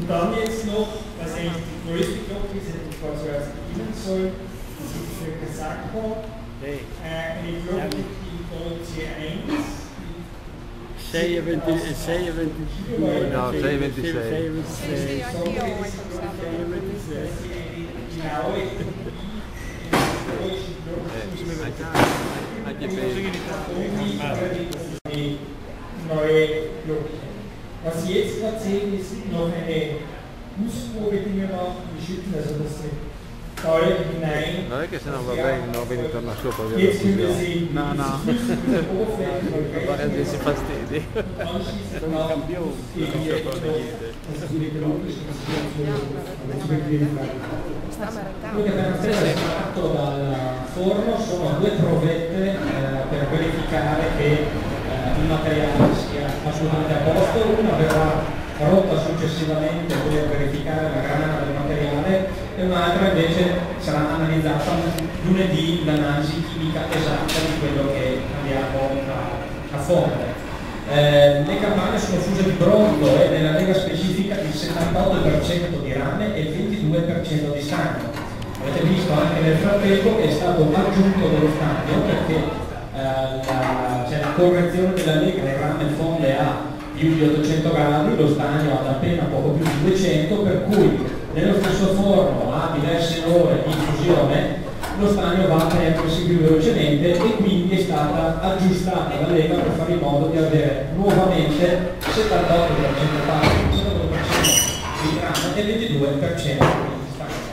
Und dann jetzt noch, was eigentlich die größte Glocke ist, hätte ich vorher zuerst beginnen sollen, das ist für Casacco, eine Glocke, die Dolce 1, 6,26. No, 6,26. neue Glocke. Was Sie jetzt gerade sehen, ist noch eine Fußprobe, die wir machen. Wir schütten also das Teil hinein. Non è che se non va bene non vieni torna sopra via Jetzt können wir la sehen, No, no. si fastidi. anschließend machen wir die Quello che abbiamo appena estratto dal forno sono due provette per verificare che il materiale sia assolutamente a posto. Una verrà rotta successivamente per verificare la grana del materiale e un'altra invece sarà analizzata lunedì, l'analisi chimica esatta di quello che andiamo a fondere. Le campane sono fuse di bronzo e nella lega specifica il 78% di rame e il 22% di stagno. Avete visto anche nel frattempo che è stato aggiunto dello stagno perché c'è la correzione della lega, il rame fonde a più di 800 gradi, lo stagno ad appena poco più di 200, per cui nello stesso forno a diverse ore di fusione lo stagno va a perdersi più velocemente e quindi è stata aggiustata la lega per fare in modo di avere nuovamente 78% pari, 78% di rame e 22% di stagno.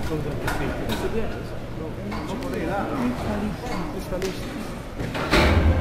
Questo è là.